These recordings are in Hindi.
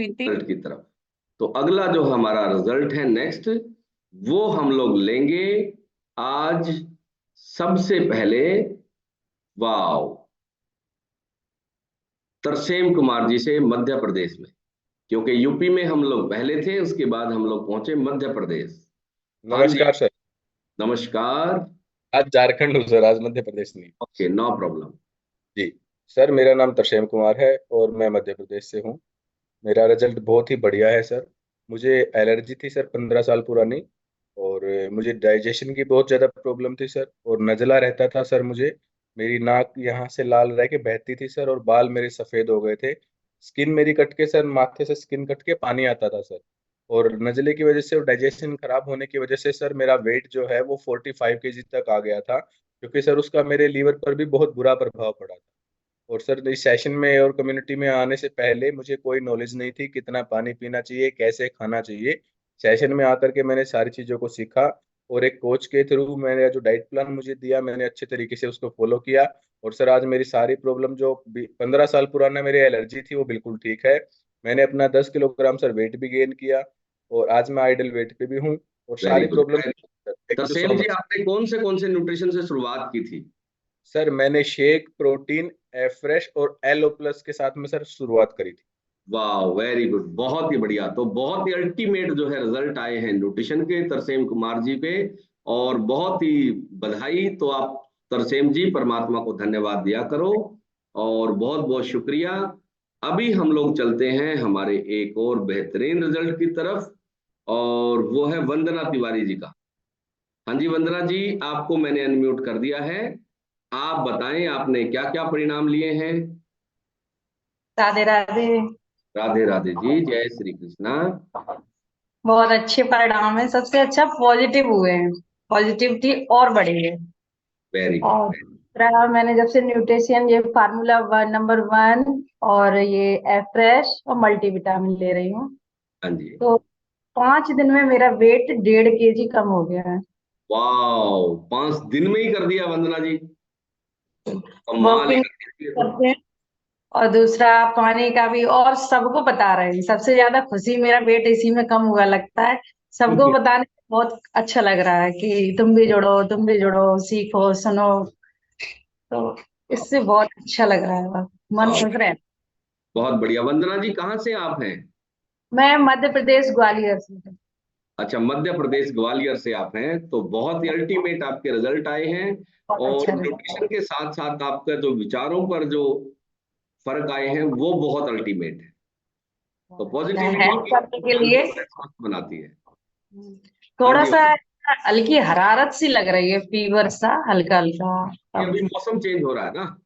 रिजल्ट की तरफ। तो अगला जो हमारा रिजल्ट है नेक्स्ट, वो हम लोग लेंगे आज सबसे पहले। वाओ, तरसेम कुमार जी से मध्य प्रदेश में, क्योंकि यूपी में हम लोग पहले थे, उसके बाद हम लोग पहुंचे मध्य प्रदेश। हाँ जी, नमस्कार सर। नमस्कार। आज झारखंड हूँ सर, आज मध्य प्रदेश नहीं। Okay, no problem. जी सर, मेरा नाम तरसेम कुमार है और मैं मध्य प्रदेश से हूँ। मेरा रिजल्ट बहुत ही बढ़िया है सर। मुझे एलर्जी थी सर 15 साल पुरानी, और मुझे डाइजेशन की बहुत ज़्यादा प्रॉब्लम थी सर, और नज़ला रहता था सर मुझे। मेरी नाक यहाँ से लाल रह के बहती थी सर, और बाल मेरे सफ़ेद हो गए थे। स्किन मेरी कट के सर, माथे से स्किन कट के पानी आता था सर। और नज़ले की वजह से और डाइजेशन खराब होने की वजह से सर मेरा वेट जो है वो 45 kg तक आ गया था, क्योंकि सर उसका मेरे लीवर पर भी बहुत बुरा प्रभाव पड़ा था। और सर इस सेशन में और कम्युनिटी में आने से पहले मुझे कोई नॉलेज नहीं थी कितना पानी पीना चाहिए, कैसे खाना चाहिए। सेशन में आकर के मैंने सारी चीज़ों को सीखा, और एक कोच के थ्रू मैंने जो डाइट प्लान मुझे दिया, मैंने अच्छे तरीके से उसको फॉलो किया। और सर आज मेरी सारी प्रॉब्लम जो 15 साल पुराना मेरी एलर्जी थी वो बिल्कुल ठीक है। मैंने अपना 10 किलोग्राम सर वेट भी गेन किया, और आज मैं आइडल वेट पे भी हूँ, और very sorry good. Problem. Thank you Tarsem so ji, much. आपने कौन से न्यूट्रिशन से शुरुआत की थी? सर मैंने शेक, प्रोटीन, एफ्रेश और एलो प्लस के साथ में सर शुरुआत करी थी। वाह, वेरी गुड, बहुत ही बढ़िया। तो बहुत ही अल्टीमेट जो है रिजल्ट आए हैं न्यूट्रिशन के तरसेम कुमार जी पे, और बहुत ही बधाई। तो आप तरसेम जी, परमात्मा को धन्यवाद दिया करो, और बहुत बहुत शुक्रिया। अभी हम लोग चलते हैं हमारे एक और बेहतरीन रिजल्ट की तरफ, और वो है वंदना तिवारी जी का। हाँ जी, वंदना जी, आपको मैंने अनम्यूट कर दिया है। आप बताएं, आपने क्या क्या परिणाम लिए हैं? राधे राधे। राधे राधे जी, जय श्री कृष्णा। बहुत अच्छे परिणाम है, सबसे अच्छा पॉजिटिव हुए हैं। पॉजिटिविटी और बढ़ी है। वेरी और गुड। दूसरा, मैंने जब से न्यूट्रिशन ये फार्मूला वन नंबर वन और ये एफ्रेश और मल्टीविटामिन ले रही हूँ, हाँ जी। तो 5 दिन में मेरा वेट 1.5 kg कम हो गया है। वाह, 5 दिन में ही कर दिया वंदना जी, कमाल ही वॉकिंग कर दिया ये तो। करते हैं, और दूसरा पानी का भी, और सबको बता रहे हैं। सबसे ज्यादा खुशी मेरा वेट इसी में कम हुआ लगता है। सबको बताने में बहुत अच्छा लग रहा है कि तुम भी जुड़ो, सीखो, सुनो। तो इससे बहुत अच्छा लग रहा है, मन वाह, खुश रहे। बहुत बढ़िया। वंदना जी, कहाँ से आप हैं? मैं मध्य प्रदेश ग्वालियर से हूँ। अच्छा, मध्य प्रदेश ग्वालियर से आप हैं, तो बहुत ही अल्टीमेट आपके रिजल्ट आए हैं। बहुत और अच्छा लग रहा न्यूट्रिशन के साथ साथ आपका जो विचारों पर जो फर्क आए हैं वो बहुत अल्टीमेट है। तो है। पॉजिटिविटी हेल्प भी करने के मन लिए को बड़ा स्वस्थ बनाती है। हाँ थोड़ा जी, सा हल्की हरारत सी लग रही है, फीवर सा हल्का ये हल्का। अभी मौसम चेंज हो रहा है ना।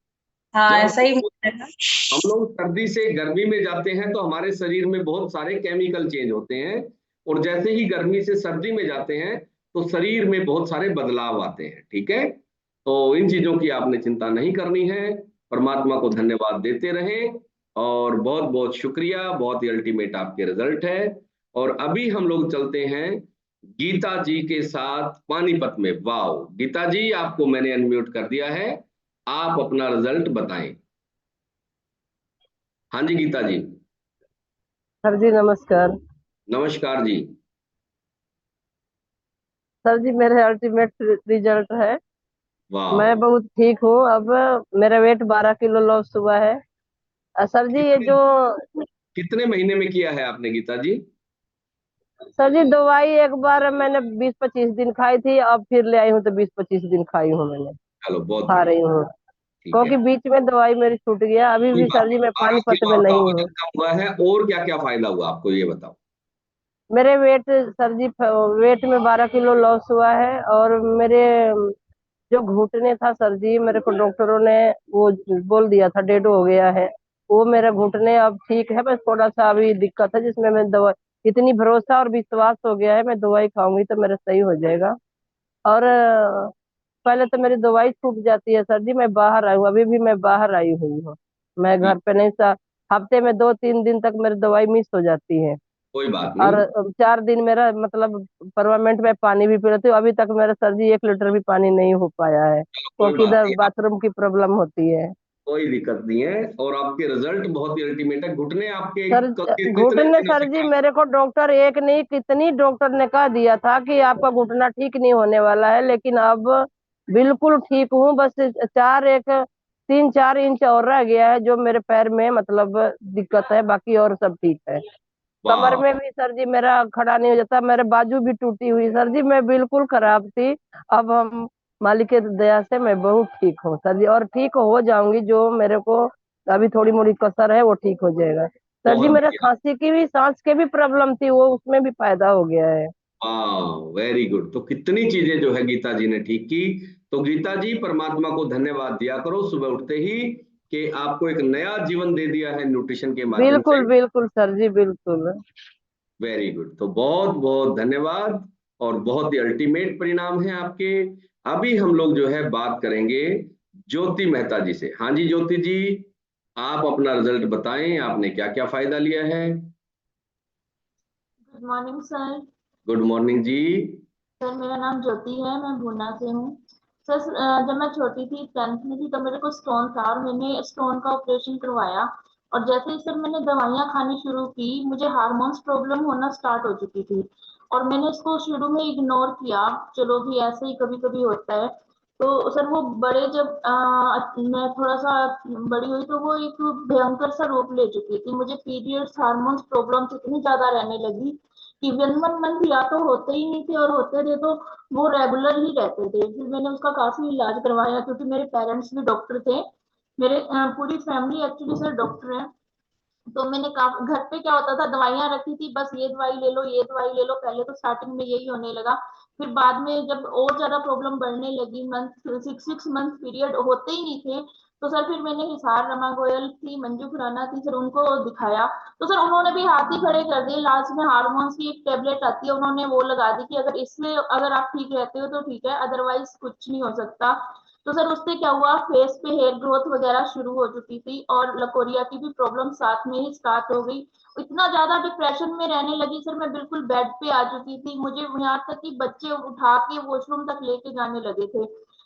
हाँ, जब ऐसा ही है ना। हम लोग सर्दी से गर्मी में जाते हैं तो हमारे शरीर में बहुत सारे केमिकल चेंज होते हैं, और जैसे ही गर्मी से सर्दी में जाते हैं तो शरीर में बहुत सारे बदलाव आते हैं। ठीक है, तो इन चीजों की आपने चिंता नहीं करनी है। परमात्मा को धन्यवाद देते रहें, और बहुत बहुत शुक्रिया। बहुत ही अल्टीमेट आपके रिजल्ट है। और अभी हम लोग चलते हैं गीता जी के साथ पानीपत में। वाओ, गीता जी, आपको मैंने अनम्यूट कर दिया है, आप अपना रिजल्ट बताएं। हाँ जी, गीता जी। सर जी नमस्कार। नमस्कार जी। सर जी मेरे अल्टीमेट रिजल्ट है। वाह, मैं बहुत ठीक हूँ अब। मेरा वेट 12 किलो लॉस हुआ है। सर जी ये कितने जो कितने महीने में किया है आपने गीता जी? सर जी दवाई एक बार मैंने 20-25 दिन खाई थी, अब फिर ले आई हूँ तो 20-25 दिन खाई हूँ मैंने। चलो, बहुत खा बढ़िया। रही हूँ, ठीक है, क्योंकि बीच में दवाई मेरी छूट गया। अभी कोई भी बात सर जी नहीं। मैं 12 पानीपत किलो में आपका नहीं हूँ। वजन कम हुआ है, और क्या क्या फायदा हुआ आपको ये बताओ। मेरे वेट सर जी वेट में 12 किलो लॉस हुआ है। और मेरे जो घुटने था सर जी, मेरे को डॉक्टरों ने वो बोल दिया था डेड हो गया है। वो मेरा घुटने अब ठीक है, बस थोड़ा सा अभी दिक्कत है जिसमें मैं दवा, इतनी भरोसा और विश्वास हो गया है मैं दवाई खाऊंगी तो मेरा सही हो जाएगा। और पहले तो मेरी दवाई छूट जाती है सर जी, मैं बाहर आई हूँ, अभी भी मैं बाहर आई हुई हूँ। मैं ठीक, घर पे नहीं सा हफ्ते में 2-3 दिन तक मेरी दवाई मिस हो जाती है। कोई बात और नहीं। 4 दिन मेरा मतलब परमानेंट में पानी भी पी लेती हूँ। अभी तक मेरा सर जी 1 लीटर भी पानी नहीं हो पाया है, कोई क्योंकि बात इधर नहीं। बाथरूम की प्रॉब्लम होती है। कोई दिक्कत नहीं है, और आपके रिजल्ट बहुत ही अल्टीमेट है। घुटने आपके सर कितने घुटने दिनों सर से जी काम? मेरे को डॉक्टर एक नहीं कितनी डॉक्टर ने कह दिया था कि आपका घुटना ठीक नहीं होने वाला है, लेकिन अब बिल्कुल ठीक हूँ। बस 3-4 इंच और रह गया है जो मेरे पैर में मतलब दिक्कत है, बाकी और सब ठीक है। कमर वाह, में भी सर जी मेरा खड़ा नहीं हो जाता, मेरे बाजू भी टूटी हुई सर जी, मैं बिल्कुल खराब थी। अब हम मालिक की दया से मैं बहुत ठीक हूँ सर जी, और ठीक हो जाऊंगी। जो मेरे को अभी थोड़ी मोड़ी कसर है वो ठीक हो जाएगा सर जी। बहुत मेरा बढ़िया। खांसी की भी सांस की भी प्रॉब्लम थी, वो उसमें भी फायदा हो गया है। वाह, वेरी गुड। तो कितनी चीजें जो है गीता जी ने ठीक की। तो गीता जी, परमात्मा को धन्यवाद दिया करो सुबह उठते ही कि आपको एक नया जीवन दे दिया है न्यूट्रिशन के माध्यम से। बिल्कुल बिल्कुल सर जी बिल्कुल। वेरी गुड, तो बहुत बहुत धन्यवाद, और बहुत ही अल्टीमेट परिणाम है आपके। अभी हम लोग जो है बात करेंगे ज्योति मेहता जी से। हाँ जी ज्योति जी, आप अपना रिजल्ट बताएं, आपने क्या क्या फायदा लिया है। Good morning sir. Good morning जी। सर मेरा नाम ज्योति है, मैं भुना से हूँ। सर जब मैं छोटी थी 10th में थी तो मेरे को स्टोन था और मैंने स्टोन का ऑपरेशन करवाया। और जैसे ही सर मैंने दवाइयाँ खानी शुरू की, मुझे हार्मोन्स प्रॉब्लम होना स्टार्ट हो चुकी थी। और मैंने इसको शुरू में इग्नोर किया, चलो भी ऐसे ही कभी कभी होता है। तो सर वो बड़े जब मैं थोड़ा सा बड़ी हुई तो वो एक भयंकर सा रूप ले चुकी थी। मुझे पीरियड्स हार्मोन्स प्रॉब्लम्स इतनी ज्यादा रहने लगी कि 1 मंथ या तो होते ही नहीं थे, और होते थे तो वो रेगुलर ही रहते थे। फिर मैंने उसका काफी इलाज करवाया, क्योंकि मेरे पेरेंट्स भी डॉक्टर थे। मेरे पूरी फैमिली एक्चुअली सर डॉक्टर है। तो मैंने घर पे क्या होता था, दवाइयां रखी थी, बस ये दवाई ले लो ये दवाई ले लो। पहले तो स्टार्टिंग में यही होने लगा। फिर बाद में जब और ज्यादा प्रॉब्लम बढ़ने लगी, 6 मंथ पीरियड होते ही नहीं थे, तो सर फिर मैंने हिसार रमा गोयल थी, मंजू खुराना थी, सर उनको दिखाया। तो सर उन्होंने भी हाथ ही खड़े कर दिए। लास्ट में हार्मोन्स की एक टेबलेट आती है, उन्होंने वो लगा दी कि अगर इसमें अगर आप ठीक रहते हो तो ठीक है, अदरवाइज कुछ नहीं हो सकता। तो सर उससे क्या हुआ, फेस पे हेयर ग्रोथ वगैरह शुरू हो चुकी थी, और लकोरिया की भी प्रॉब्लम साथ में ही स्टार्ट हो गई। इतना ज्यादा डिप्रेशन में रहने लगी सर, मैं बिल्कुल बेड पे आ चुकी थी। मुझे यहाँ तक कि बच्चे उठा के वॉशरूम तक लेके जाने लगे थे।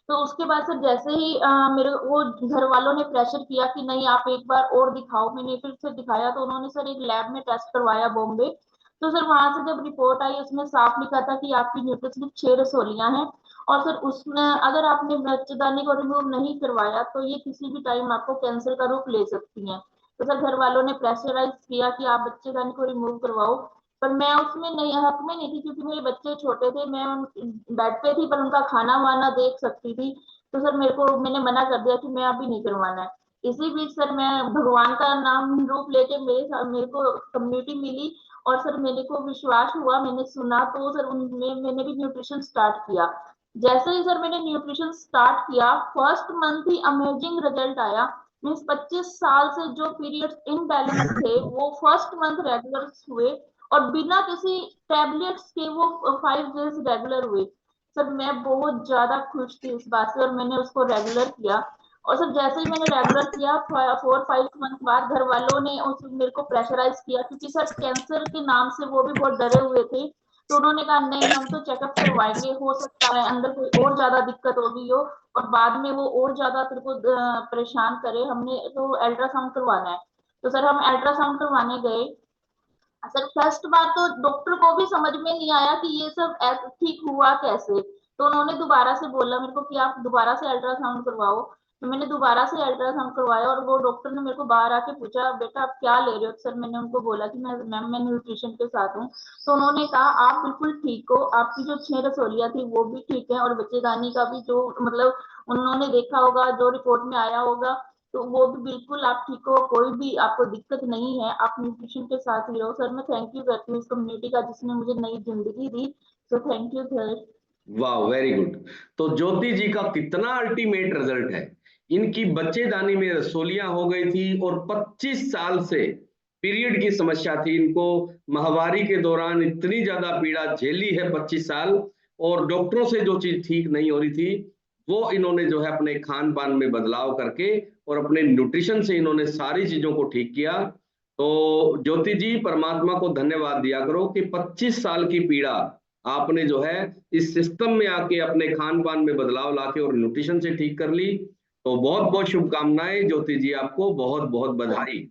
तो उसके बाद सर जैसे ही मेरे वो घर वालों ने प्रेशर किया कि नहीं आप एक बार और दिखाओ, मैंने फिर से दिखाया। तो उन्होंने सर एक लैब में टेस्ट करवाया बॉम्बे। तो सर वहां से जब रिपोर्ट आई, उसमें साफ लिखा था कि आपकी न्यूट्रिशन 6 रसोलियां हैं। और सर उसमें अगर आपने बच्चेदानी को रिमूव नहीं करवाया तो ये किसी भी टाइम आपको कैंसर का रूप ले सकती हैं। तो सर घर वालों ने प्रेशराइज किया कि आप बच्चेदानी को रिमूव करवाओ। पर मैं उसमें नहीं, हक में नहीं थी, क्योंकि मेरे बच्चे छोटे थे। मैं बेड पे थी, पर उनका खाना वाना देख सकती थी। तो सर मैंने मना कर दिया कि मैं अभी नहीं करवाना है। इसी बीच सर मैं भगवान का नाम रूप लेके मेरे को कम्युनिटी मिली। और सर मेरे को विश्वास हुआ, मैंने सुना, तो सर उनमें मैंने भी न्यूट्रिशन स्टार्ट किया। जैसे ही सर मैंने न्यूट्रिशन स्टार्ट किया, फर्स्ट मंथ ही अमेजिंग रिजल्ट आया। मीन्स 25 साल से जो पीरियड्स इनबैलेंस थे वो फर्स्ट मंथ रेगुलर हुए, और बिना किसी टैबलेट्स के वो 5 डेज रेगुलर हुए। सर मैं बहुत ज्यादा खुश थी इस बात से, और मैंने उसको रेगुलर किया। और सर जैसे ही मैंने रेगुलर किया, 4-5 मंथ बाद घर वालों ने उस मेरे को प्रेशराइज किया, क्योंकि सर कैंसर के नाम से वो भी बहुत डरे हुए थे। तो उन्होंने कहा नहीं, हम तो चेकअप करवाएंगे, हो सकता है अंदर कोई और ज्यादा दिक्कत हो गई हो, और बाद में वो और ज्यादा तेरे को परेशान करे, हमने तो अल्ट्रासाउंड करवाना है। तो सर हम अल्ट्रासाउंड करवाने गए। सर फर्स्ट बार तो डॉक्टर को भी समझ में नहीं आया कि ये सब ठीक हुआ कैसे। तो उन्होंने दोबारा से बोला मेरे को कि आप दोबारा से अल्ट्रासाउंड करवाओ। तो मैंने दोबारा से अल्ट्रासाउंड करवाया, और वो डॉक्टर ने मेरे को बाहर आके पूछा बेटा आप क्या ले रहे हो। सर मैंने उनको बोला कि मैं न्यूट्रिशन के साथ हूँ। तो उन्होंने कहा आप बिल्कुल ठीक हो, आपकी जो 6 रसोलियां थी वो भी ठीक है, और बच्चेदानी का भी जो मतलब उन्होंने देखा होगा, जो रिपोर्ट में आया होगा, तो वो भी बिल्कुल आप ठीक हो, कोई भी आपको दिक्कत नहीं है, आप न्यूट्रिशन के साथ ही रहो। सर मैं थैंक यू करती हूँ इस कम्युनिटी का जिसने मुझे नई जिंदगी दी। So thank you sir. वाह, वेरी गुड। तो ज्योति जी का कितना अल्टीमेट रिजल्ट है। इनकी बच्चेदानी में रसोलियां हो गई थी, और 25 साल से पीरियड की समस्या थी इनको। माहवारी के दौरान इतनी ज्यादा पीड़ा झेली है 25 साल, और डॉक्टरों से जो चीज ठीक नहीं हो रही थी वो इन्होंने जो है अपने खान पान में बदलाव करके और अपने न्यूट्रिशन से इन्होंने सारी चीजों को ठीक किया। तो ज्योति जी, परमात्मा को धन्यवाद दिया करो कि 25 साल की पीड़ा आपने जो है इस सिस्टम में आके अपने खान पान में बदलाव लाके और न्यूट्रिशन से ठीक कर ली। तो बहुत बहुत शुभकामनाएं ज्योति जी, आपको बहुत बहुत बधाई।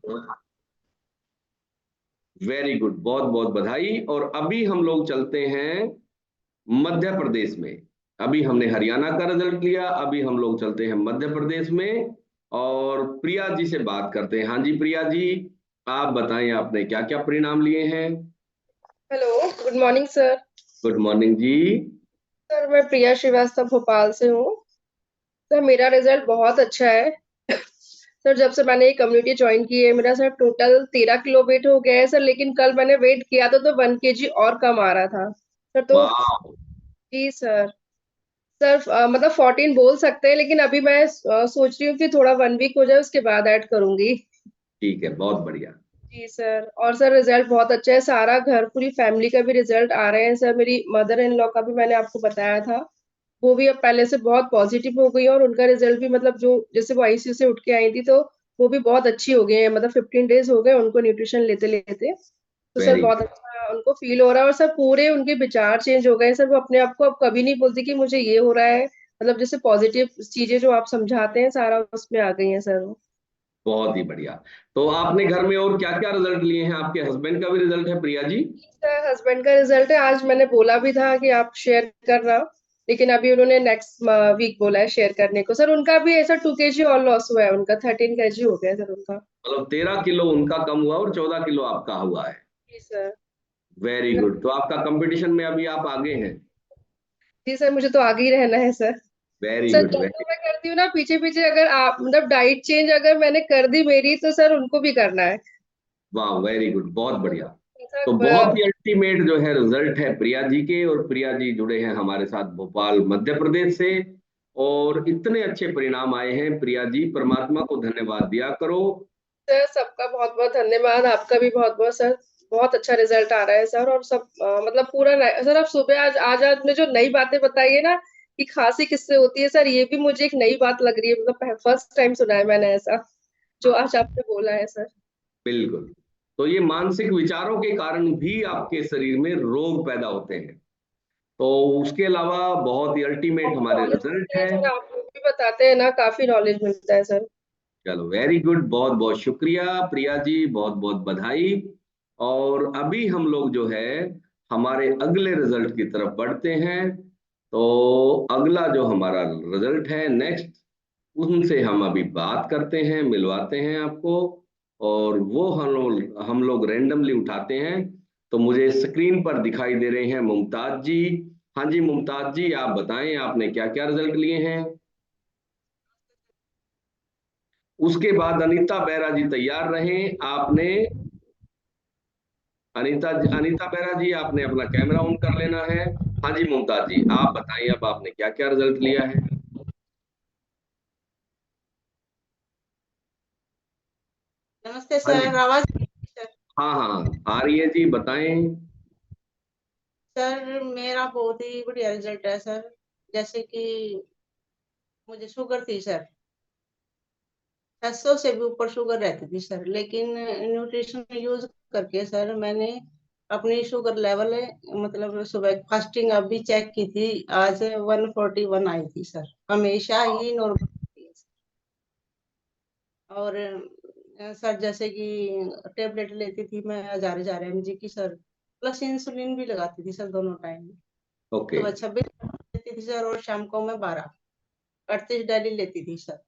वेरी गुड, बहुत बहुत बधाई। और अभी हम लोग चलते हैं मध्य प्रदेश में। अभी हमने हरियाणा का रिजल्ट लिया, अभी हम लोग चलते हैं मध्य प्रदेश में और प्रिया जी से बात करते हैं। हाँ जी प्रिया जी, आप बताएं आपने क्या क्या परिणाम लिए हैं। Hello, good morning sir. Good morning जी। सर मैं प्रिया श्रीवास्तव भोपाल से हूँ। सर मेरा रिजल्ट बहुत अच्छा है। सर जब से मैंने ये कम्युनिटी ज्वाइन की है, मेरा सर टोटल 13 किलो वेट हो गया है सर, लेकिन कल मैंने वेट किया था तो 1 केजी और कम आ रहा था सर। तो वाह, जी सर, सर मतलब 14 बोल सकते हैं, लेकिन अभी मैं सोच रही हूँ कि थोड़ा 1 वीक हो जाए उसके बाद ऐड करूंगी। ठीक है, बहुत बढ़िया। जी सर, और सर रिजल्ट बहुत अच्छा है। सारा घर, पूरी फैमिली का भी रिजल्ट आ रहे हैं सर। मेरी मदर इन लॉ का भी मैंने आपको बताया था, वो भी अब पहले से बहुत पॉजिटिव हो गई है और उनका रिजल्ट भी मतलब जो जैसे वो आईसीयू से उठ के आई थी तो वो भी बहुत अच्छी हो गई है। मतलब 15 डेज हो गए उनको न्यूट्रिशन लेते लेते। तो सर वेरी बहुत गुड। अच्छा उनको फील हो रहा है और सर पूरे उनके विचार चेंज हो गए सर। वो अपने आप को अब कभी नहीं बोलती कि मुझे ये हो रहा है। मतलब जैसे पॉजिटिव चीजें जो आप समझाते हैं सारा उसमें आ गई हैं सर वो। बहुत ही बढ़िया। तो आपने घर में और क्या क्या रिजल्ट लिए हैं? आपके हस्बैंड का भी रिजल्ट है प्रिया जी? सर हस्बैंड का रिजल्ट है, आज मैंने बोला भी था कि आप शेयर करना, लेकिन अभी उन्होंने नेक्स्ट वीक बोला है शेयर करने को। सर उनका भी ऐसा 2 केजी और लॉस हुआ है, उनका 13 केजी हो गया है सर उनका। मतलब 13 किलो उनका कम हुआ और 14 किलो आपका हुआ है। जी सर। Very good. तो आपका कंपटीशन में अभी आप आगे हैं। जी सर, मुझे तो आगे ही रहना है सर। वेरी सर गुड, जो वेरी। जो मैं करती हूँ ना पीछे पीछे, अगर आप मतलब डाइट चेंज अगर मैंने कर दी मेरी, तो सर उनको भी करना है। वाह, वेरी गुड, बहुत बढ़िया। तो सर बहुत ही अल्टीमेट जो है रिजल्ट है प्रिया जी के, और प्रिया जी जुड़े हैं हमारे साथ भोपाल मध्य प्रदेश से, और इतने अच्छे परिणाम आए हैं। प्रिया जी, परमात्मा को धन्यवाद दिया करो। सर सबका बहुत बहुत धन्यवाद, आपका भी बहुत बहुत सर। बहुत अच्छा रिजल्ट आ रहा है सर। और सब मतलब पूरा सर आप सुबह आज आज आपने जो नई बातें बताई है ना कि खांसी किससे होती है सर, ये भी मुझे एक नई बात लग रही है। मतलब फर्स्ट टाइम सुना है मैंने ऐसा जो आज आपने बोला है सर। बिल्कुल। तो ये मानसिक विचारों के कारण भी आपके शरीर में रोग पैदा होते हैं। तो उसके अलावा बहुत ही अल्टीमेट हमारे नॉलेज रिजल्ट मिलता है है। सर, आप लोग भी बताते हैं ना, काफी नॉलेज मिलता है सर। चलो, वेरी गुड, बहुत बहुत शुक्रिया प्रिया जी, बहुत बहुत बधाई। और अभी हम लोग जो है हमारे अगले रिजल्ट की तरफ बढ़ते हैं। तो अगला जो हमारा रिजल्ट है नेक्स्ट, उनसे हम अभी बात करते हैं, मिलवाते हैं आपको। और वो हम लोग रैंडमली उठाते हैं। तो मुझे स्क्रीन पर दिखाई दे रहे हैं मुमताज जी। हाँ जी मुमताज जी, आप बताएं आपने क्या क्या रिजल्ट लिए हैं। उसके बाद अनीता बेहरा जी तैयार रहें। आपने अनीता बेहरा जी, आपने अपना कैमरा ऑन कर लेना है। हाँ जी मुमताज जी, आप बताइए अब आपने क्या क्या रिजल्ट लिया है। नमस्ते हाँ जी। सर, आवाज सर। हाँ हाँ हाँ, आ रही है जी, बताएं। सर मेरा बहुत ही बढ़िया रिजल्ट है सर। जैसे कि मुझे शुगर थी सर, 600 से भी ऊपर शुगर रहती थी सर, लेकिन न्यूट्रिशन यूज करके सर मैंने अपनी शुगर लेवल मतलब सुबह फास्टिंग अभी चेक की थी, आज 141 आई थी सर। हमेशा ही नॉर्मल थी सर। और सर जैसे कि टेबलेट लेती थी मैं 1000 mg की सर, प्लस इंसुलिन भी लगाती थी सर दोनों टाइम। ओके। सुबह 26 लेती थी सर और शाम को मैं 12, 38 डेली लेती थी सर।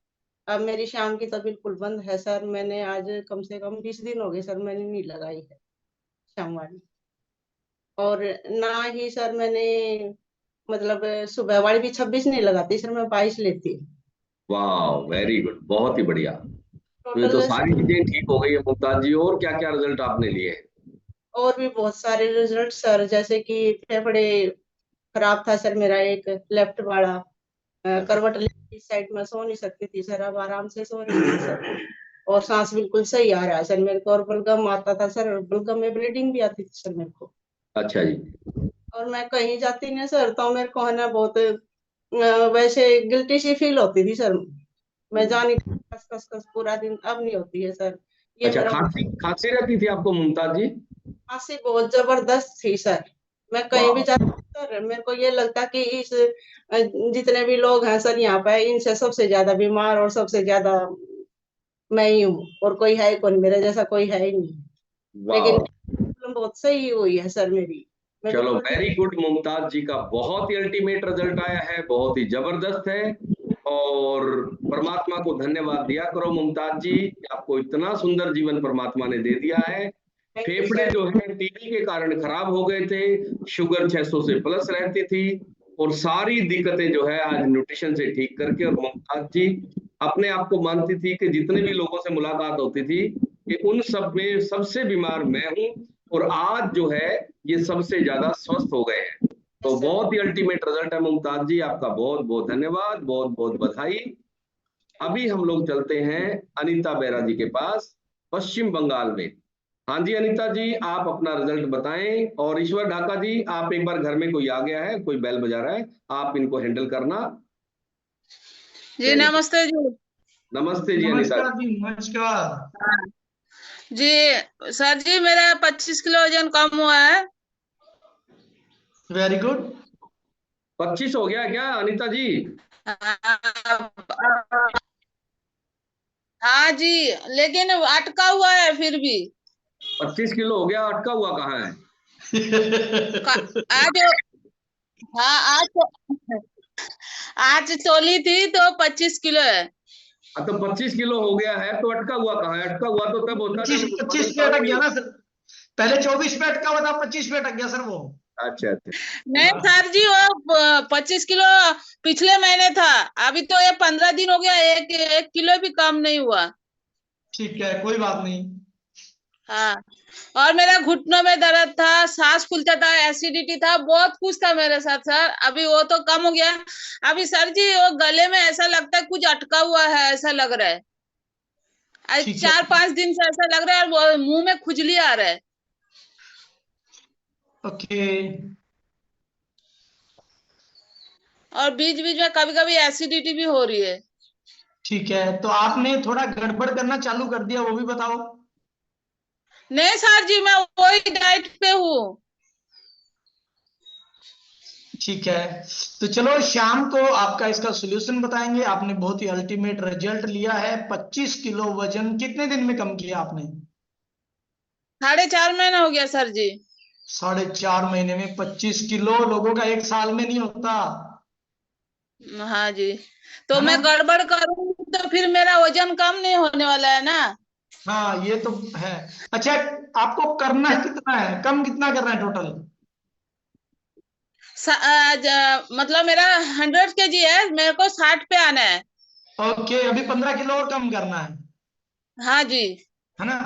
अब मेरी शाम की तो बिल्कुल बंद है सर। मैंने आज कम से कम 20 दिन हो गए सर, मैंने नहीं लगाई है शाम वाली। और ना ही सर मैंने मतलब सुबह वाली भी 26 नहीं लगाती सर, मैं 22 लेती हूँ वाह, वेरी गुड, बहुत ही बढ़िया। तो ये तो टोटल। सारी चीजें ठीक हो गई है मुमताज जी। और क्या क्या रिजल्ट आपने लिए हैं? और भी बहुत सारे रिजल्ट सर, जैसे कि फेफड़े खराब था सर मेरा एक, लेफ्ट वाला करवट लेफ्ट साइड में सो नहीं सकती थी सर, अब आराम से सो रही थी सर। और सांस बिल्कुल सही आ रहा है सर मेरे को। और बलगम आता था सर, बलगम में ब्लीडिंग भी आती थी सर मेरे को। अच्छा जी। और मैं कहीं जाती नहीं सर तो मेरे को है ना बहुत वैसे गिल्टी सी फील होती थी सर। मैं जानी कस कस कस पूरा दिन, अब नहीं होती है सर। ये अच्छा, मेरा खांसी खांसी रहती थी आपको मुमताज जी? खांसी बहुत जबरदस्त थी सर। मैं कहीं भी वाह। जाती थी सर मेरे को ये लगता कि इस जितने भी लोग हैं सर यहाँ पे, इनसे सबसे ज्यादा बीमार और सबसे ज्यादा मैं ही हूँ, और कोई है कौन, मेरे जैसा कोई है ही नहीं। लेकिन वाह, प्रॉब्लम बहुत सही हुई है सर मेरी, मैं चलो बिल्कुल ठीक। Very good. मुमताज जी का बहुत ही अल्टीमेट रिजल्ट आया है, बहुत ही जबरदस्त है। और परमात्मा को धन्यवाद दिया करो मुमताज जी, आपको इतना सुंदर जीवन परमात्मा ने दे दिया है। थैंक यू फेफड़े सर। जो है टीबी के कारण खराब हो गए थे, शुगर 600 से प्लस रहती थी, और सारी दिक्कतें जो है आज न्यूट्रिशन से ठीक करके, और मुमताज जी अपने आप को मानती थी कि जितने भी लोगों से मुलाकात होती थी कि उन सब में सबसे बीमार मैं हूं, और आज जो है ये सबसे ज्यादा स्वस्थ हो गए हैं। तो बहुत ही अल्टीमेट रिजल्ट है मुमताज जी, आपका बहुत बहुत धन्यवाद, बहुत बहुत बधाई। अभी हम लोग चलते हैं अनीता बेरा जी के पास, पश्चिम बंगाल में। हाँ जी अनीता जी, आप अपना रिजल्ट बताएं। और ईश्वर ढाका जी, आप एक बार, घर में कोई आ गया है, कोई बेल बजा रहा है, आप इनको हैंडल करना। जी नमस्ते जी। नमस्ते जी अनीता नमस्कार जी, नमस्कार हाँ। जी सर जी, मेरा 25 किलो वजन कम हुआ है। Very good. 25 हो गया क्या अनीता जी? हाँ जी, लेकिन अटका हुआ है फिर भी। 25 किलो हो गया, अटका हुआ कहाँ है? आज हाँ आज तोली थी तो 25 किलो है। तो 25 किलो हो गया है तो अटका हुआ कहाँ है? अटका हुआ तो तब होता है जब 25 पे अटक गया ना सर, पहले 24 पे अटका हुआ था, 25 पे अटक गया सर वो। अच्छा अच्छा। नहीं सर जी, वो 25 किलो पिछले महीने था, अभी तो ये 15 दिन हो गया, एक किलो भी कम नहीं हुआ। ठीक है, कोई बात नहीं। हाँ, और मेरा घुटनों में दर्द था, सांस फूलता था, एसिडिटी था, बहुत कुछ था मेरे साथ सर। अभी वो तो कम हो गया। अभी सर जी वो गले में ऐसा लगता है कुछ अटका हुआ है, ऐसा लग रहा है। आज ठीक है, 4-5 दिन से ऐसा लग रहा है, और मुंह में खुजली आ रहा है। ओके। और बीच बीच में कभी कभी एसिडिटी भी हो रही है। ठीक है, तो आपने थोड़ा गड़बड़ करना चालू कर दिया, वो भी बताओ। नहीं सर जी, मैं वही डाइट पे हूँ। ठीक है, तो चलो शाम को आपका इसका सोल्यूशन बताएंगे। आपने बहुत ही अल्टीमेट रिजल्ट लिया है। 25 किलो वजन कितने दिन में कम किया आपने? 4.5 महीना हो गया सर जी। 4.5 महीने में 25 किलो, लोगों का एक साल में नहीं होता, हाँ जी, तो है ना? मैं गड़बड़ करूँ तो फिर मेरा वजन कम नहीं होने वाला है ना। हाँ, ये तो है। अच्छा, आपको करना कितना है, कम कितना करना है टोटल? मतलब मेरा 100 kg है, मेरे को 60 पे आना है। ओके, अभी 15 किलो और कम करना हाँ जी। है ना?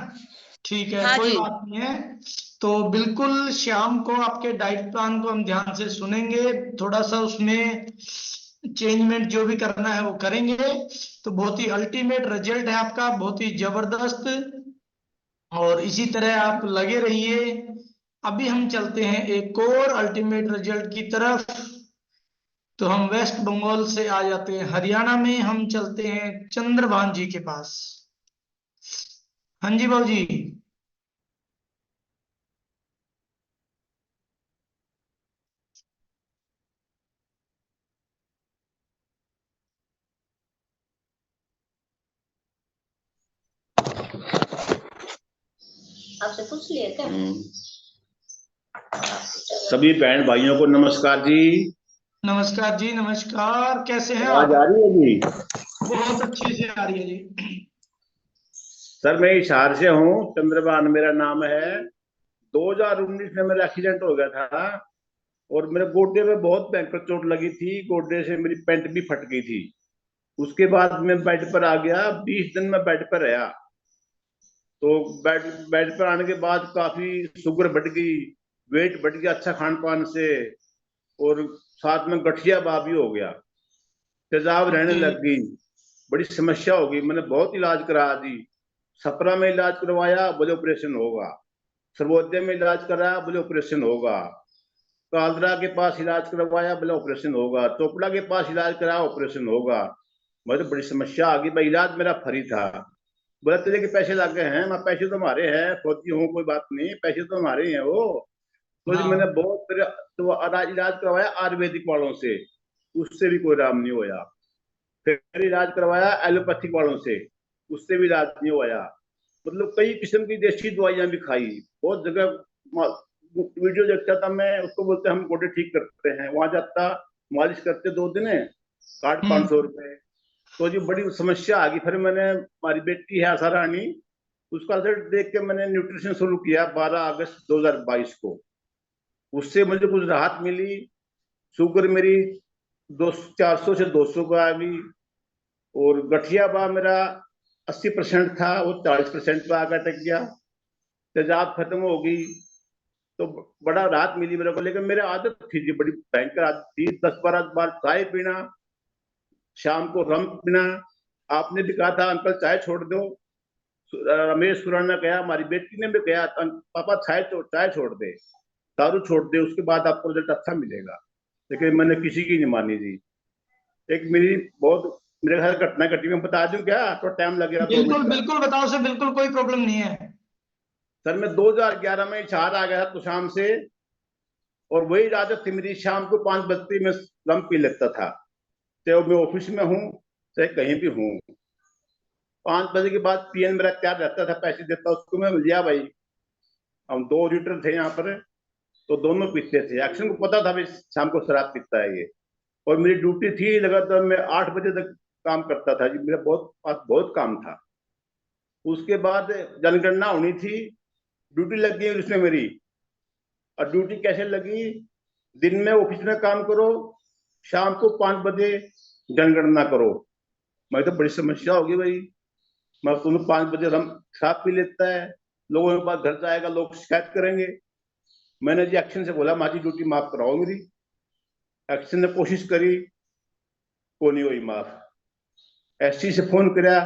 ठीक है, हाँ कोई जी। बात नहीं है। तो बिल्कुल शाम को आपके डाइट प्लान को हम ध्यान से सुनेंगे, थोड़ा सा उसमें चेंजमेंट जो भी करना है वो करेंगे। तो बहुत ही अल्टीमेट रिजल्ट है आपका, बहुत ही जबरदस्त, और इसी तरह आप लगे रहिए। अभी हम चलते हैं एक और अल्टीमेट रिजल्ट की तरफ। तो हम वेस्ट बंगाल से आ जाते हैं हरियाणा में, हम चलते हैं चंद्रभान जी के पास। हाँ जी बाबू जी। आपसे पूछ लिए क्या? सभी बहन भाइयों को नमस्कार जी। नमस्कार जी, नमस्कार, कैसे हैं आवाज आप? आ रही है जी? बहुत अच्छे से आ रही है जी। सर मैं हिसार से हूँ, चंद्रभान मेरा नाम है। 2019 में मेरा एक्सीडेंट हो गया था, और मेरे गोड्डे में बहुत भयंकर चोट लगी थी, गोड्डे से मेरी पैंट भी फट गई थी। उसके बाद मैं बेड पर आ गया, 20 दिन मैं बेड पर रहा। तो बेड बेड पर आने के बाद काफी शुगर बढ़ गई, वेट बढ़ गया अच्छा खान पान से, और साथ में गठिया भी हो गया, तेजाब रहने लग गई, बड़ी समस्या हो गई। मैंने बहुत इलाज करा दी, छपरा में इलाज करवाया, बोले ऑपरेशन होगा। सर्वोदय में इलाज कराया, बोले ऑपरेशन होगा। कालरा के पास इलाज करवाया, बोले ऑपरेशन होगा। चोपड़ा के पास इलाज कराया, ऑपरेशन होगा। मुझे बड़ी समस्या आ गई भाई, इलाज मेरा फ्री था। बोले तेरे के पैसे लगे हैं, मैं पैसे तो हमारे हैं, फौजी हूँ कोई बात नहीं, पैसे तो हमारे हैं वो। तो जी मैंने बहुत तो इलाज करवाया आयुर्वेदिक वालों से, उससे भी कोई आराम नहीं हुआ। फिर इलाज करवाया एलोपैथिक वालों से, उससे भी इलाज नहीं हुआ। मतलब कई किस्म की देसी दवाइयां भी खाई, बहुत जगह वीडियो देखता था मैं, उसको बोलते हम गोडे ठीक करते हैं, वहां जाता मालिश करते 2 दिन, काट 500 रुपए। तो जी बड़ी समस्या आ गई। फिर मैंने, हमारी बेटी है आशा रानी, उसका रिजल्ट देख के मैंने न्यूट्रिशन शुरू किया 12 अगस्त 2022 को। उससे मुझे कुछ राहत मिली। शुगर मेरी 400 से 200 को आ गई, और गठिया बा मेरा 80% था, वो 40% पे आकर टिक गया। तेजाब खत्म हो गई, तो बड़ा राहत मिली मेरे को। लेकिन मेरी आदत थी जी, बड़ी भयंकर आदत थी, 10-12 बार चाय पीना, शाम को रम पीना। आपने भी कहा था अंकल चाय छोड़ दो, रमेश खुराना ने कहा, हमारी बेटी ने भी कहा पापा चाय छोड़ दे, दारू छोड़ दे, उसके बाद आपको रिजल्ट अच्छा मिलेगा। लेकिन मैंने किसी की नहीं मानी थी। एक मेरी बहुत मेरे घर घटना घटी, मैं बता दूं क्या? तो टाइम लगेगा 2 बिल्कुल मिनट का। बिल्कुल बताओ सर, बिल्कुल कोई प्रॉब्लम नहीं है सर मैं 2011 में हिसार आ गया था तो शाम से, और वही आदत थी मेरी, शाम को 5 बजे में रम पी लेता था, चाहे मैं ऑफिस में हूँ चाहे कहीं भी हूँ। 5 बजे के बाद पीएन मेरा तैयार रहता था, पैसे देता उसको मैं, लिया भाई। हम 2 लीटर थे यहाँ पर, तो दोनों पीते थे। एक्शन को पता था भाई शाम को शराब पीता है ये, और मेरी ड्यूटी थी लगातार, मैं 8 बजे तक काम करता था जी, मेरा बहुत काम था। उसके बाद जनगणना होनी थी, ड्यूटी लग गई उसमें मेरी। और ड्यूटी कैसे लगी? दिन में ऑफिस में काम करो, शाम को 5 बजे जनगणना करो। मैं तो बड़ी समस्या होगी भाई, मैं तुम्हें 5 बजे शराब पी लेता है, लोगों के पास घर जाएगा, लोग शिकायत करेंगे। मैंने जी एक्शन से बोला माँ जी ड्यूटी माफ कराओ मेरी। एक्शन ने कोशिश करी, को नहीं हुई माफ। एससी से फोन कराया,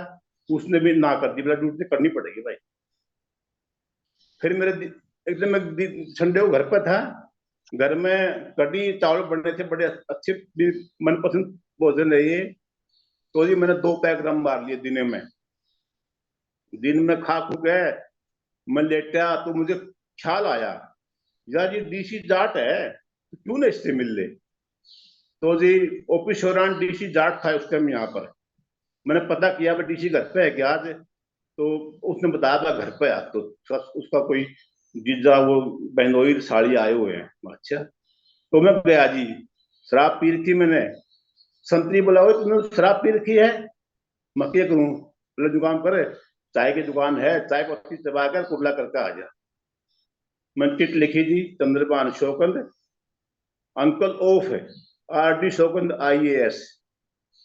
उसने भी ना कर दी, बोला ड्यूटी करनी पड़ेगी भाई। फिर मेरे एकदम संडे को घर पर था, घर में कढ़ी चावल बने थे, बड़े अच्छे मनपसंद भोजन है ये। तो जी मैंने 2 पैक रम मार लिए दिन में खा खू गए। मैं लेटा तो मुझे ख्याल आया, यार ये डीसी जाट है, तो क्यों ना इससे मिल ले। तो जी ऑफिस दौरान डीसी जाट था उस टाइम यहाँ पर। मैंने पता किया भाई डीसी घर पे है क्या आज, तो उसने बताया था घर पे। आज तो उसका कोई जीजा वो बहनोई साड़ी आए हुए हैं। अच्छा, तो मैं गया जी, शराब पी रखी मैंने। संतरी बोला हुआ तुमने शराब पी रखी है? मैं क्या करूं? बोले दुकान पर चाय की दुकान है, चाय पत्ती चबा कर कुबला करके आ जा। मैं चिट लिखी जी, चंद्रभान शौकंद, अंकल ऑफ है, आरडी शौकंद IAS,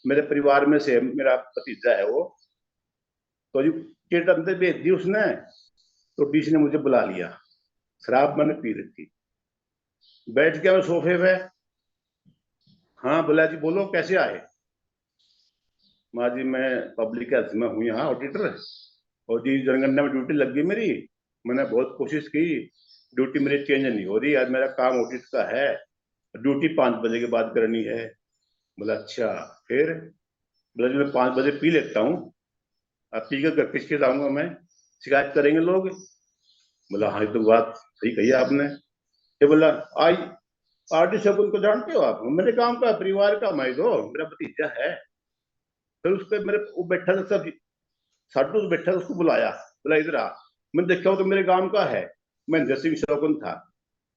मेरे परिवार में से मेरा भतीजा है वो। तो जी चिट अंदर भेज दी उसने, तो डीसी ने मुझे बुला लिया। शराब मैंने पी रखी, बैठ गया मैं सोफे पे। हाँ बोला जी बोलो कैसे आए? माँ जी मैं पब्लिक हेल्थ में हूँ यहाँ ऑडिटर, और जी जनगणना में ड्यूटी लग गई मेरी। मैंने बहुत कोशिश की, ड्यूटी मेरी चेंज नहीं हो रही, आज मेरा काम ऑडिट का है, ड्यूटी 5 बजे के बाद करनी है। बोला अच्छा, फिर बोला जी मैं 5 बजे पी लेता हूँ, अब पी कर किसके जाऊंगा मैं, शिकायत करेंगे लोग। बोला हाँ ये तो बात सही कही आपने। ये बोला आई आरडी शकुन को जानते हो आप? मेरे काम का परिवार का, मैं तो मेरा भतीजा है। फिर उसके मेरे वो बैठा था, सब साधु बैठा था, उसको बुलाया, बोला इधर आ। मैं देखा हूँ तो मेरे गांव का है, महेंद्र सिंह शौकन था।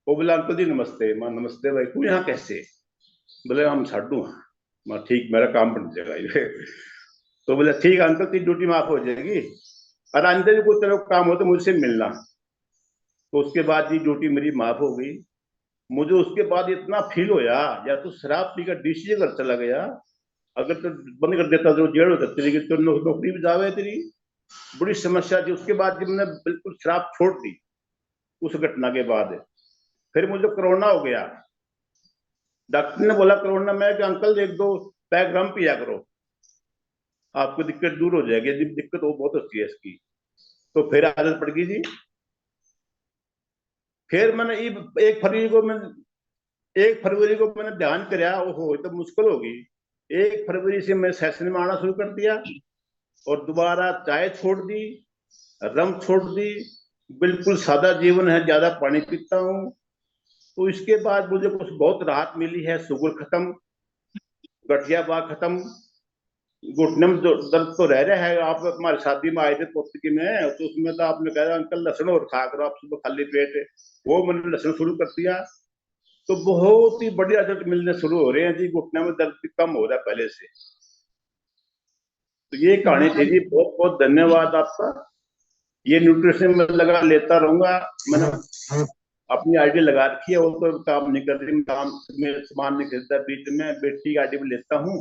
वो बोला अंकल जी नमस्ते। मां नमस्ते भाई, तू यहाँ कैसे? बोले हम साधु हैं। मां ठीक, मेरा काम बन जाएगा ये। तो बोले ठीक है अंकल, तेरी ड्यूटी माफ हो जाएगी, और अंदर भी कोई तरह काम हो तो मुझसे मिलना। तो उसके बाद जी ड्यूटी मेरी माफ हो गई। मुझे उसके बाद इतना फील होया, या तो शराब पीकर डीसी घर चला गया, अगर तो बंद कर देता तो जेल हो सकती थी, तो नौकरी भी जावे तेरी। बड़ी समस्या थी। उसके बाद जब मैंने बिल्कुल शराब छोड़ दी उस घटना के बाद, फिर मुझे कोरोना हो गया। डॉक्टर ने बोला कोरोना में कि अंकल 1-2 पैक रम पिया करो, आपको दिक्कत दूर हो जाएगी। दिक्कत वो बहुत होती है इसकी। तो फिर आदत पड़ गई थी। फिर मैंने 1 फरवरी को मैंने ध्यान कराया, ओहो तो मुश्किल होगी। 1 फरवरी से मैं सेशन में आना शुरू कर दिया, और दोबारा चाय छोड़ दी, रम छोड़ दी, बिल्कुल सादा जीवन है, ज्यादा पानी पीता हूँ, तो इसके बाद मुझे कुछ बहुत राहत मिली है। शुगर खत्म, गठिया बात खत्म, घुटने में जो दर्द तो रह रहा है। आप हमारी शादी में आए थे पोतकी में, तो उसमें तो आपने कहा अंकल लहसुन और खा करो आप सुबह खाली पेट, वो मैंने लहसुन शुरू कर दिया, तो बहुत ही बढ़िया रिजल्ट मिलने शुरू हो रहे हैं जी। घुटने में दर्द भी कम हो रहा है पहले से। तो ये कहानी थी जी, बहुत बहुत धन्यवाद आपका। ये न्यूट्रिशन में लगा लेता रहूंगा। मैंने अपनी आईडी लगा रखी है, वो तो काम नहीं कर रही, काम में सामान नहीं खरीदता, बीच में बेटी की आईडी में लेता हूँ।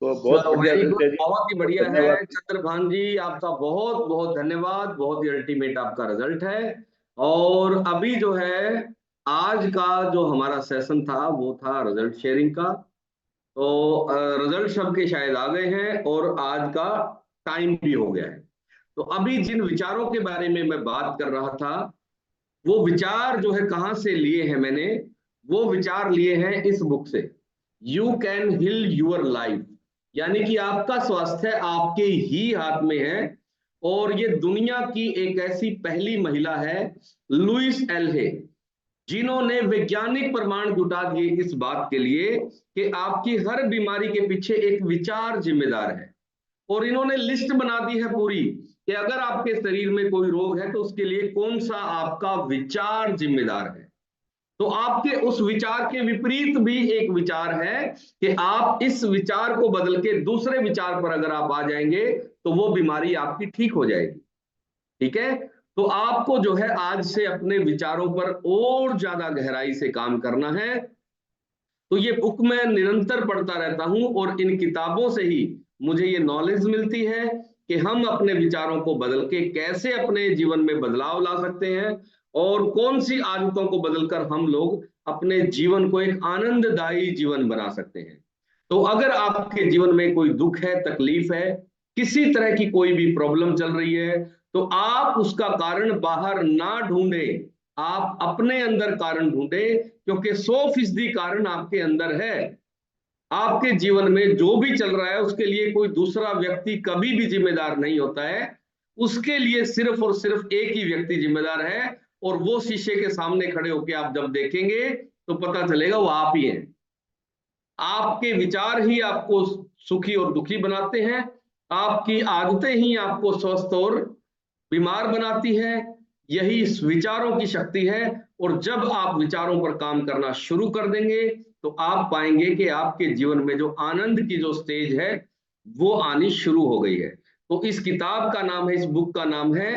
तो बहुत बढ़िया, बहुत ही बढ़िया है चंद्रभान जी, आपका बहुत बहुत धन्यवाद। बहुत ही अल्टीमेट आपका रिजल्ट है। और अभी जो है आज का जो हमारा सेशन था वो था रिजल्ट शेयरिंग का। तो रिजल्ट सबके शायद आ गए हैं और आज का टाइम भी हो गया है। तो अभी जिन विचारों के बारे में मैं बात कर रहा था, वो विचार जो है कहाँ से लिए हैं मैंने, वो विचार लिए हैं इस बुक से, you can heal your life. यानी कि आपका स्वास्थ्य आपके ही हाथ में है। और ये दुनिया की एक ऐसी पहली महिला है, लुइस एल्हे, जिन्होंने वैज्ञानिक प्रमाण जुटा दिए इस बात के लिए कि आपकी हर बीमारी के पीछे एक विचार जिम्मेदार है। और इन्होंने लिस्ट बना दी है पूरी कि अगर आपके शरीर में कोई रोग है तो उसके लिए कौन सा आपका विचार जिम्मेदार है। तो आपके उस विचार के विपरीत भी एक विचार है कि आप इस विचार को बदल के दूसरे विचार पर अगर आप आ जाएंगे तो वो बीमारी आपकी ठीक हो जाएगी। ठीक है, तो आपको जो है आज से अपने विचारों पर और ज्यादा गहराई से काम करना है। तो ये बुक मैं निरंतर पढ़ता रहता हूं और इन किताबों से ही मुझे ये नॉलेज मिलती है कि हम अपने विचारों को बदल के कैसे अपने जीवन में बदलाव ला सकते हैं और कौन सी आदतों को बदलकर हम लोग अपने जीवन को एक आनंददायी जीवन बना सकते हैं। तो अगर आपके जीवन में कोई दुख है, तकलीफ है, किसी तरह की कोई भी प्रॉब्लम चल रही है, तो आप उसका कारण बाहर ना ढूंढें, आप अपने अंदर कारण ढूंढें, क्योंकि 100% कारण आपके अंदर है। आपके जीवन में जो भी चल रहा है उसके लिए कोई दूसरा व्यक्ति कभी भी जिम्मेदार नहीं होता है। उसके लिए सिर्फ और सिर्फ एक ही व्यक्ति जिम्मेदार है, और वो शीशे के सामने खड़े होकर आप जब देखेंगे तो पता चलेगा वो आप ही हैं। आपके विचार ही आपको सुखी और दुखी बनाते हैं, आपकी आदतें ही आपको स्वस्थ और बीमार बनाती है। यही इस विचारों की शक्ति है। और जब आप विचारों पर काम करना शुरू कर देंगे तो आप पाएंगे कि आपके जीवन में जो आनंद की जो स्टेज है वो आनी शुरू हो गई है। तो इस किताब का नाम है, इस बुक का नाम है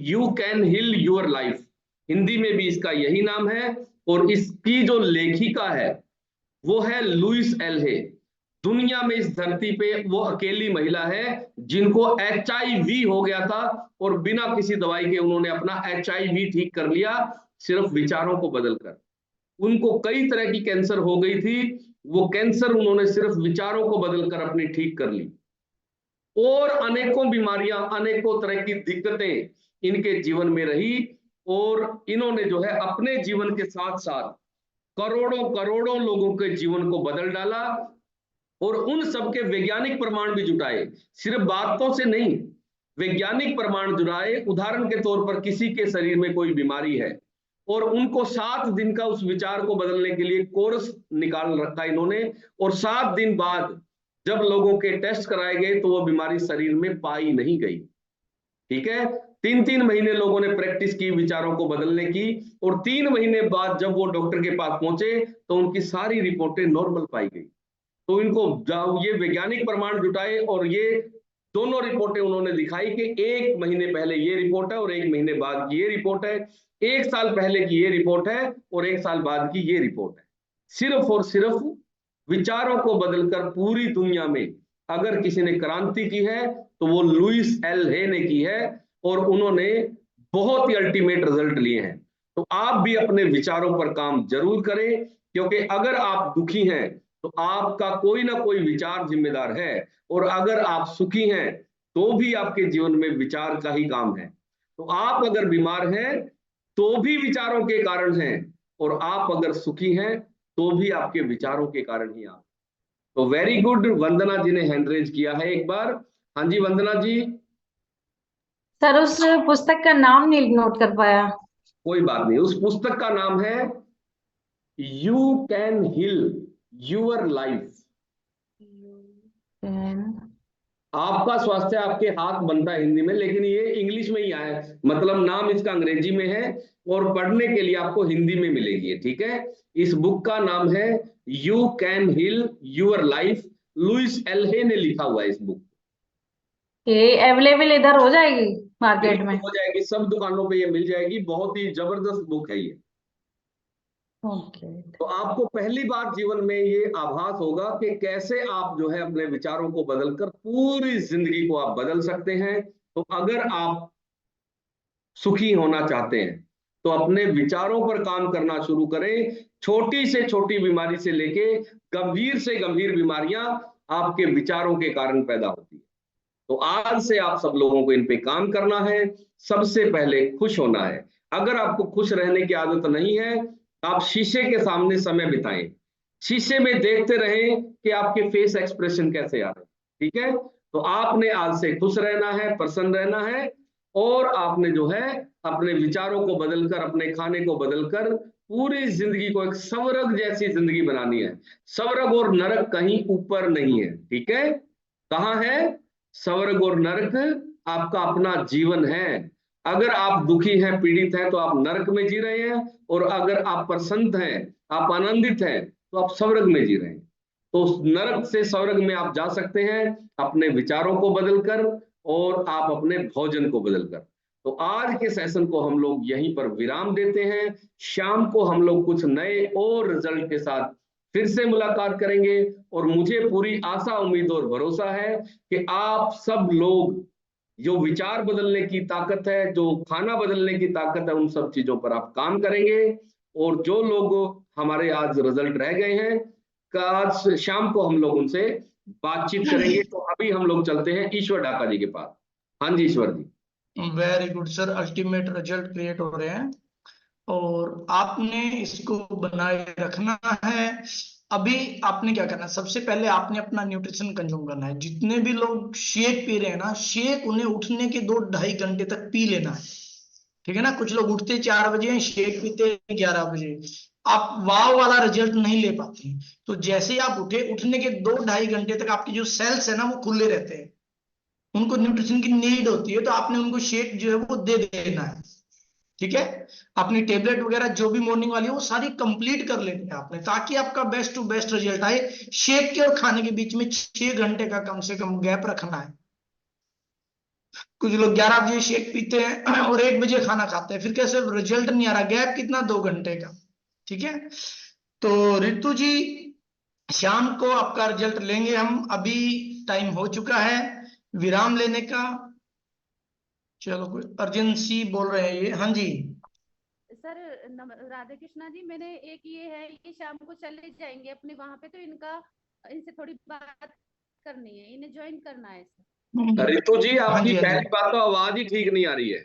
you can heal your life. Hindi में भी इसका यही नाम है। और इसकी जो लेखिका है वो है लुइस एल्हे। दुनिया में इस धरती पे वो अकेली महिला है जिनको HIV हो गया था और बिना किसी दवाई के उन्होंने अपना HIV ठीक कर लिया, सिर्फ विचारों को बदलकर। उनको कई तरह की कैंसर हो गई थी, वो कैंसर उन्होंने सिर्फ विचारों को बदलकर अपनी ठीक कर ली। और अनेकों बीमारियां, अनेकों तरह की दिक्कतें इनके जीवन में रही, और इन्होंने जो है अपने जीवन के साथ साथ करोड़ों करोड़ों लोगों के जीवन को बदल डाला। और उन सबके वैज्ञानिक प्रमाण भी जुटाए, सिर्फ बातों से नहीं, वैज्ञानिक प्रमाण जुटाए। उदाहरण के तौर पर किसी के शरीर में कोई बीमारी है और उनको 7 दिन का उस विचार को बदलने के लिए कोर्स निकाल रखा इन्होंने, और 7 दिन बाद जब लोगों के टेस्ट कराए गए तो वो बीमारी शरीर में पाई नहीं गई। ठीक है, 3-3 महीने लोगों ने प्रैक्टिस की विचारों को बदलने की, और 3 महीने बाद जब वो डॉक्टर के पास पहुंचे तो उनकी सारी रिपोर्टें नॉर्मल पाई गई। तो इनको ये वैज्ञानिक प्रमाण जुटाए और ये दोनों रिपोर्टें उन्होंने दिखाई कि 1 महीने पहले ये रिपोर्ट है और 1 महीने बाद की ये रिपोर्ट है, 1 साल पहले की ये रिपोर्ट है और 1 साल बाद की ये रिपोर्ट है। सिर्फ और सिर्फ विचारों को बदलकर पूरी दुनिया में अगर किसी ने क्रांति की है तो वो लुइस एल्हे ने की है, और उन्होंने बहुत ही अल्टीमेट रिजल्ट लिए हैं। तो आप भी अपने विचारों पर काम जरूर करें, क्योंकि अगर आप दुखी हैं तो आपका कोई ना कोई विचार जिम्मेदार है, और अगर आप सुखी हैं तो भी आपके जीवन में विचार का ही काम है। तो आप अगर बीमार हैं तो भी विचारों के कारण हैं, और आप अगर सुखी हैं तो भी आपके विचारों के कारण ही आप। तो वेरी गुड, वंदना जी ने हैंड रेज किया है एक बार। हाँ जी वंदना जी। सर उस पुस्तक का नाम नहीं नोट कर पाया। कोई बात नहीं। उस पुस्तक का नाम है you can heal your life. आपका स्वास्थ्य आपके हाथ बनता है हिंदी में, लेकिन ये इंग्लिश में ही आया है, मतलब नाम इसका अंग्रेजी में है और पढ़ने के लिए आपको हिंदी में मिलेगी, ठीक है। इस बुक का नाम है you can heal your life, Louise L Hay ने लिखा हुआ है इस बुक। ये अवेलेबल इधर हो जाएगी मार्केट में? हो जाएगी, सब दुकानों पे ये मिल जाएगी। बहुत ही जबरदस्त बुक है ये। ओके। तो आपको पहली बार जीवन में ये आभास होगा कि कैसे आप जो है अपने विचारों को बदलकर पूरी जिंदगी को आप बदल सकते हैं। तो अगर आप सुखी होना चाहते हैं तो अपने विचारों पर काम करना शुरू करें। छोटी से छोटी बीमारी से लेके गंभीर से गंभीर बीमारियां आपके विचारों के कारण पैदा होती है। तो आज से आप सब लोगों को इन पे काम करना है। सबसे पहले खुश होना है। अगर आपको खुश रहने की आदत नहीं है, आप शीशे के सामने समय बिताएं, शीशे में देखते रहें कि आपके फेस एक्सप्रेशन कैसे आ रहे हैं, ठीक है। तो आपने आज से खुश रहना है, प्रसन्न रहना है, और आपने जो है अपने विचारों को बदलकर, अपने खाने को बदलकर पूरी जिंदगी को एक स्वर्ग जैसी जिंदगी बनानी है। स्वर्ग और नरक कहीं ऊपर नहीं है, ठीक है। कहाँ है? स्वर्ग और नरक आपका अपना जीवन है। अगर आप दुखी हैं, पीड़ित हैं, तो आप नरक में जी रहे हैं, और अगर आप प्रसन्न हैं, आप आनंदित हैं, तो आप स्वर्ग में जी रहे हैं। तो उस नरक से स्वर्ग में आप जा सकते हैं अपने विचारों को बदलकर और आप अपने भोजन को बदलकर। तो आज के सेशन को हम लोग यहीं पर विराम देते हैं। शाम को हम लोग कुछ नए और रिजल्ट के साथ फिर से मुलाकात करेंगे, और मुझे पूरी आशा, उम्मीद और भरोसा है कि आप सब लोग जो विचार बदलने की ताकत है, जो खाना बदलने की ताकत है, उन सब चीजों पर आप काम करेंगे। और जो लोग हमारे आज रिजल्ट रह गए हैं, आज शाम को हम लोग उनसे बातचीत करेंगे। तो अभी हम लोग चलते हैं ईश्वर ढाका जी के पास। हाँ जी Ishwar ji. Very good sir, ultimate result create हो रहे हैं और आपने इसको बनाए रखना है। अभी आपने क्या करना है, सबसे पहले आपने अपना न्यूट्रिशन कंज्यूम करना है। जितने भी लोग शेक पी रहे हैं ना, शेक उन्हें उठने के 2-2.5 घंटे तक पी लेना है, ठीक है ना। कुछ लोग उठते 4 बजे हैं, शेक पीते 11 बजे, आप वाव वाला रिजल्ट नहीं ले पाते। तो जैसे ही आप उठे, उठने के 2-2.5 घंटे तक आपके जो सेल्स है ना वो खुले रहते हैं, उनको न्यूट्रिशन की नीड होती है, तो आपने उनको शेक जो है वो दे देना है, ठीक है। अपनी टेबलेट वगैरह जो भी मॉर्निंग वाली है वो सारी कंप्लीट कर लेनी है आपने, ताकि आपका बेस्ट टू बेस्ट रिजल्ट आए। शेक के और खाने के बीच में 6 घंटे का कम से कम गैप रखना है। कुछ लोग 11 बजे शेक पीते हैं और 1 बजे खाना खाते हैं, फिर कैसे रिजल्ट नहीं आ रहा। गैप कितना? 2 घंटे का, ठीक है। तो रितु जी, शाम को आपका रिजल्ट लेंगे हम। अभी टाइम हो चुका है विराम लेने का। चलो, कोई अर्जेंसी बोल रहे हैं ये। हाँ जी सर, राधे कृष्णा जी, मैंने एक ये है कि शाम को चले जाएंगे अपने वहां पे, तो इनसे थोड़ी बात करनी है, इन्हें ज्वाइन करना है सर। रितु जी, हाँ आपकी जी, हाँ जी। पहली बात तो आवाज ही ठीक नहीं आ रही है।